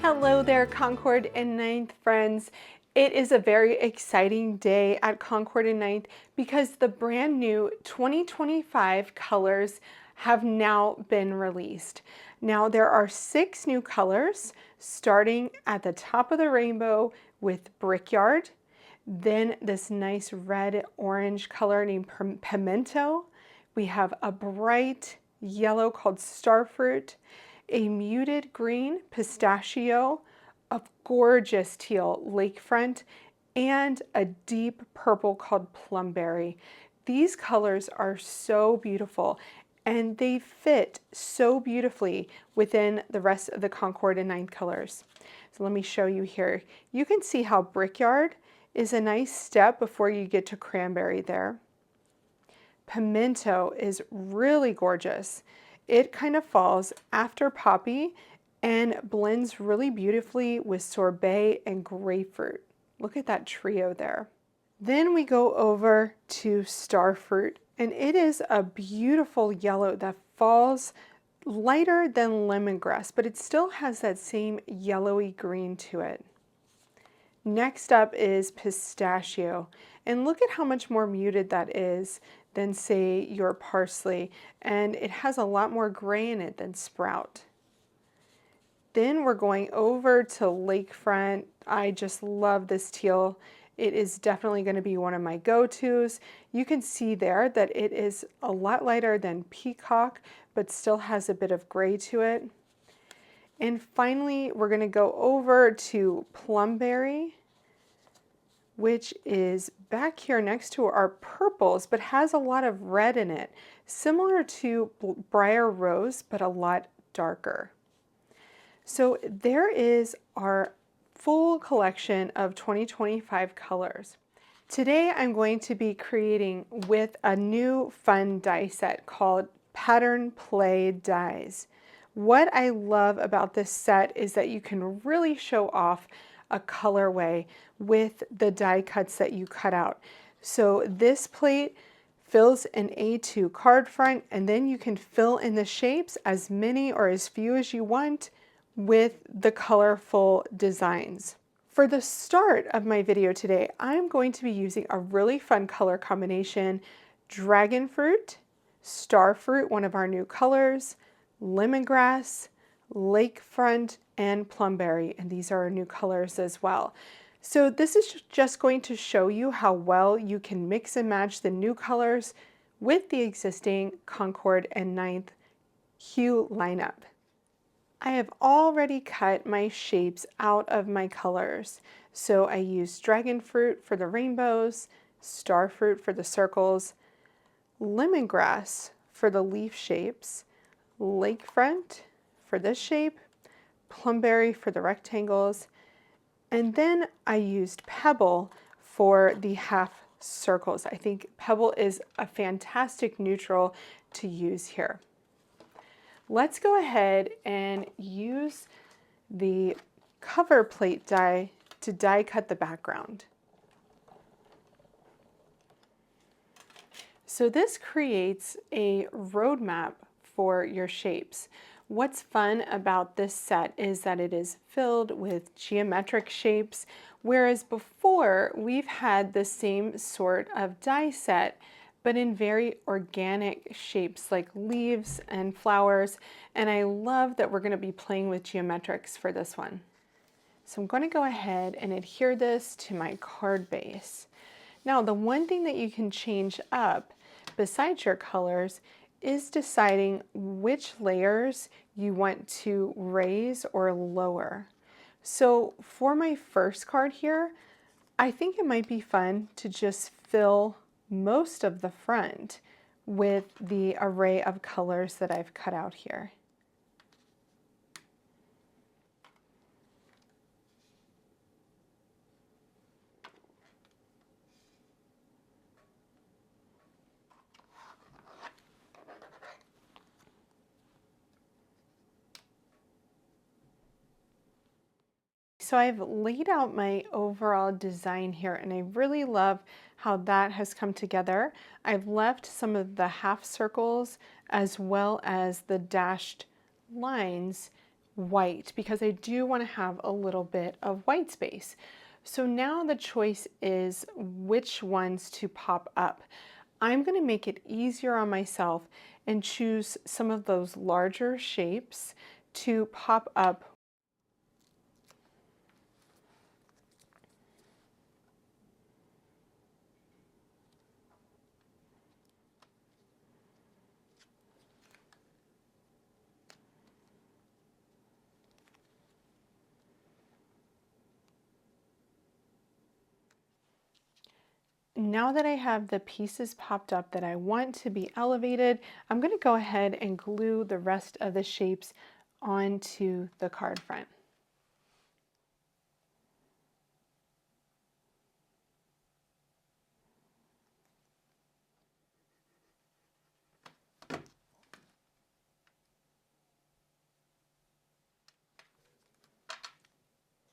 Hello there, Concord and 9th friends. It is a very exciting day at Concord and 9th because the brand new 2025 colors have now been released. Now there are 6 new colors starting at the top of the rainbow with Brickyard, then this nice red orange color named Pimento. We have a bright yellow called Starfruit, a muted green Pistachio, a gorgeous teal Lakefront, and a deep purple called Plumberry. These colors are so beautiful and they fit so beautifully within the rest of the Concord and 9th colors. So let me show you here. You can see how Brickyard is a nice step before you get to Cranberry there. Pimento is really gorgeous. It kind of falls after Poppy and blends really beautifully with Sorbet and Grapefruit. Look at that trio there. Then we go over to Starfruit, and it is a beautiful yellow that falls lighter than lemongrass, but it still has that same yellowy green to it. Next up is Pistachio, and look at how much more muted that is than, say, your parsley, and it has a lot more gray in it than Sprout. Then we're going over to Lakefront. I just love this teal. It is definitely going to be one of my go-tos. You can see there that it is a lot lighter than Peacock, but still has a bit of gray to it. And finally, we're going to go over to Plumberry, which is back here next to our purples, but has a lot of red in it, similar to Briar Rose, but a lot darker. So there is our full collection of 2025 colors. Today I'm going to be creating with a new fun die set called Pattern Play Dies. What I love about this set is that you can really show off a colorway with the die cuts that you cut out. So this plate fills an A2 card front, and then you can fill in the shapes, as many or as few as you want, with the colorful designs. For the start of my video today, I'm going to be using a really fun color combination: Dragonfruit, Starfruit, one of our new colors, Lemongrass, Lakefront, and Plumberry, and these are our new colors as well. So this is just going to show you how well you can mix and match the new colors with the existing Concord and 9th hue lineup. I have already cut my shapes out of my colors. So I used Dragonfruit for the rainbows, Starfruit for the circles, Lemongrass for the leaf shapes, Lakefront for this shape, Plumberry for the rectangles, and then I used Pebble for the half circles. I think Pebble is a fantastic neutral to use here. Let's go ahead and use the cover plate die to die cut the background. So this creates a roadmap for your shapes. What's fun about this set is that it is filled with geometric shapes, whereas before we've had the same sort of die set, but in very organic shapes like leaves and flowers. And I love that we're going to be playing with geometrics for this one. So I'm going to go ahead and adhere this to my card base. Now, the one thing that you can change up besides your colors is deciding which layers you want to raise or lower. So for my first card here, I think it might be fun to just fill most of the front with the array of colors that I've cut out here. So I've laid out my overall design here, and I really love how that has come together. I've left some of the half circles as well as the dashed lines white because I do want to have a little bit of white space. So now the choice is which ones to pop up. I'm going to make it easier on myself and choose some of those larger shapes to pop up. Now that I have the pieces popped up that I want to be elevated, I'm going to go ahead and glue the rest of the shapes onto the card front.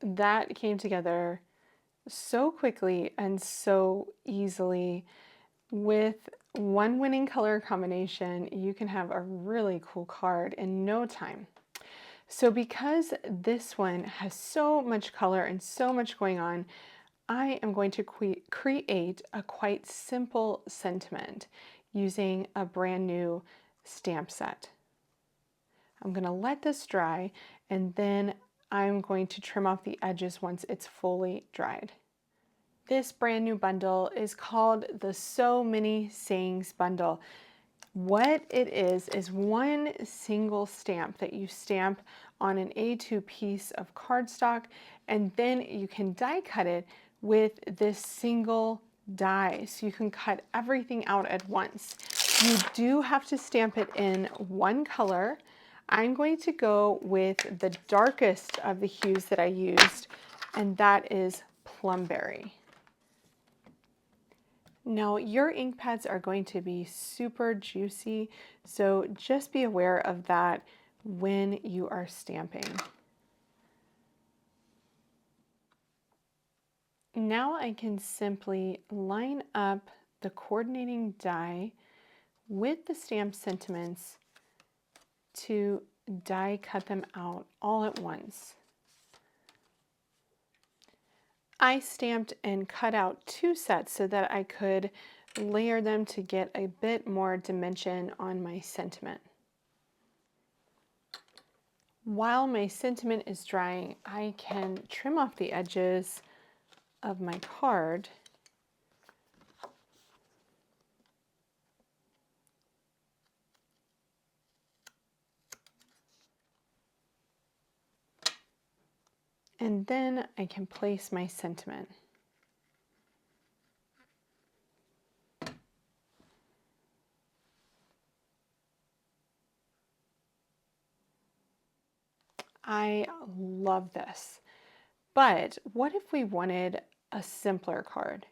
That came together so quickly and so easily. With one winning color combination, you can have a really cool card in no time. So because this one has so much color and so much going on, I am going to create a quite simple sentiment using a brand new stamp set. I'm going to let this dry, and then I'm going to trim off the edges once it's fully dried. This brand new bundle is called the So Many Sayings bundle. What it is one single stamp that you stamp on an A2 piece of cardstock, and then you can die cut it with this single die. So you can cut everything out at once. You do have to stamp it in one color. I'm going to go with the darkest of the hues that I used, and that is Plumberry. Now your ink pads are going to be super juicy, so just be aware of that when you are stamping. Now I can simply line up the coordinating die with the stamp sentiments to die cut them out all at once. I stamped and cut out 2 sets so that I could layer them to get a bit more dimension on my sentiment. While my sentiment is drying, I can trim off the edges of my card. And then I can place my sentiment. I love this. But what if we wanted a simpler card?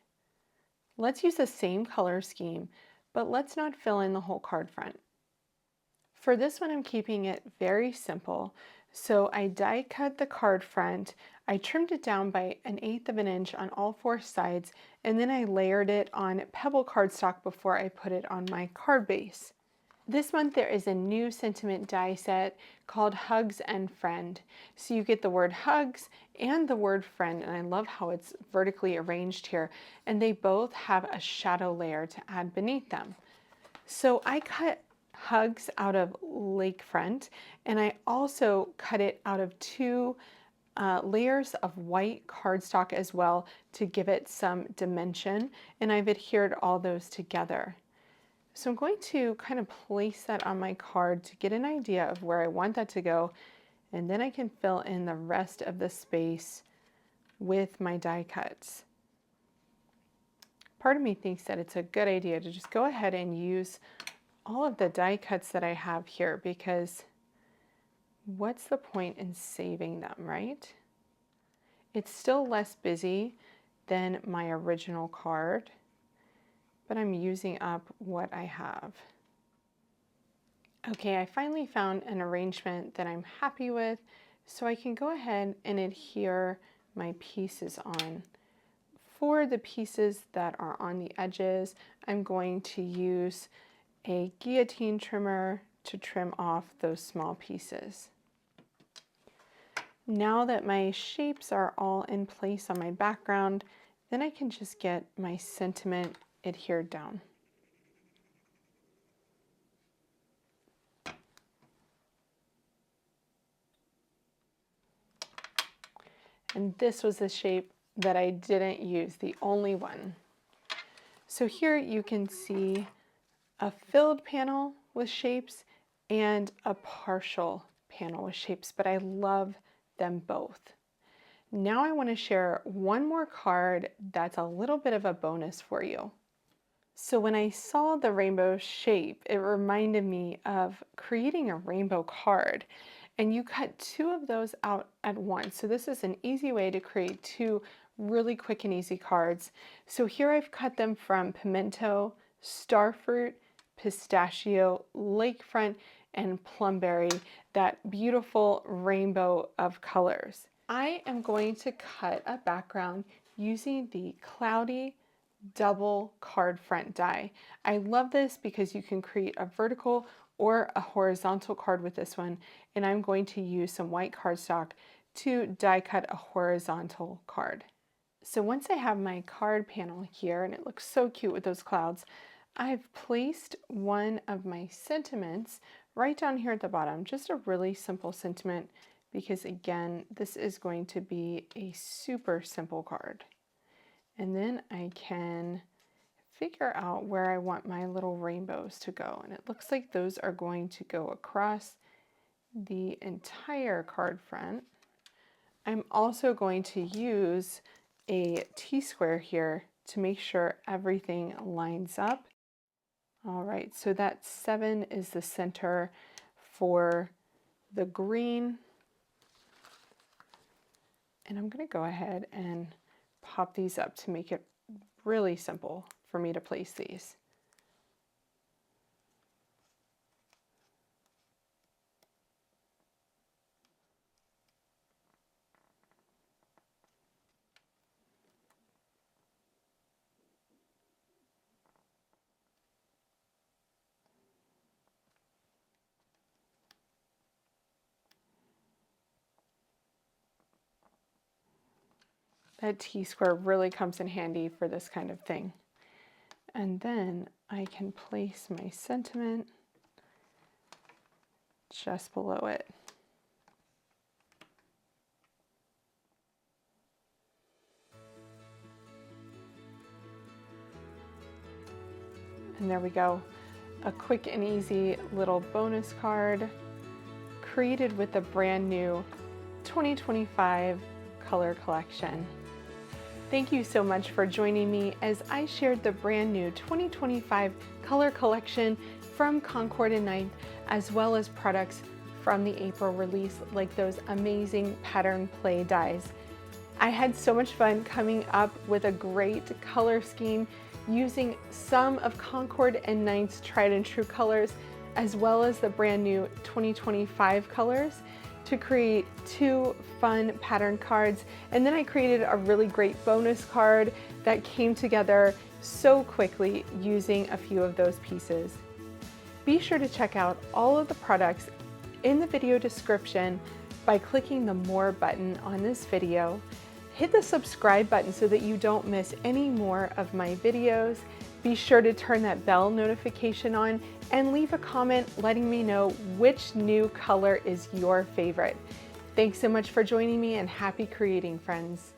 Let's use the same color scheme, but let's not fill in the whole card front. For this one, I'm keeping it very simple. So I die cut the card front, I trimmed it down by 1/8 of an inch on all 4 sides, and then I layered it on Pebble cardstock before I put it on my card base. This month there is a new sentiment die set called Hugs and Friend. So you get the word hugs and the word friend, and I love how it's vertically arranged here, and they both have a shadow layer to add beneath them. So I cut Hugs out of Lakefront, and I also cut it out of 2 layers of white cardstock as well to give it some dimension, and I've adhered all those together. So I'm going to kind of place that on my card to get an idea of where I want that to go, and then I can fill in the rest of the space with my die cuts. Part of me thinks that it's a good idea to just go ahead and use all of the die cuts that I have here, because what's the point in saving them, right? It's still less busy than my original card, but I'm using up what I have. Okay, I finally found an arrangement that I'm happy with, so I can go ahead and adhere my pieces on. For the pieces that are on the edges, I'm going to use a guillotine trimmer to trim off those small pieces. Now that my shapes are all in place on my background, then I can just get my sentiment adhered down. And this was the shape that I didn't use, the only one. So here you can see a filled panel with shapes and a partial panel with shapes, but I love them both. Now I want to share one more card that's a little bit of a bonus for you. So when I saw the rainbow shape, it reminded me of creating a rainbow card. And you cut 2 of those out at once. So this is an easy way to create 2 really quick and easy cards. So here I've cut them from Pimento, Starfruit, Pistachio, Lakefront, and Plumberry, that beautiful rainbow of colors. I am going to cut a background using the Cloudy double card front die. I love this because you can create a vertical or a horizontal card with this one, and I'm going to use some white cardstock to die cut a horizontal card. So once I have my card panel here, and it looks so cute with those clouds, I've placed one of my sentiments right down here at the bottom, just a really simple sentiment, because again, this is going to be a super simple card. And then I can figure out where I want my little rainbows to go. And it looks like those are going to go across the entire card front. I'm also going to use a T-square here to make sure everything lines up. All right, so that 7 is the center for the green. And I'm going to go ahead and pop these up to make it really simple for me to place these. That T-square really comes in handy for this kind of thing. And then I can place my sentiment just below it. And there we go. A quick and easy little bonus card created with the brand new 2025 color collection. Thank you so much for joining me as I shared the brand new 2025 color collection from Concord 9th, as well as products from the April release like those amazing pattern play dies. I had so much fun coming up with a great color scheme using some of Concord and 9th's tried and true colors, as well as the brand new 2025 colors, to create 2 fun pattern cards. And then I created a really great bonus card that came together so quickly using a few of those pieces. Be sure to check out all of the products in the video description by clicking the More button on this video. Hit the subscribe button so that you don't miss any more of my videos. Be sure to turn that bell notification on and leave a comment letting me know which new color is your favorite. Thanks so much for joining me, and happy creating, friends.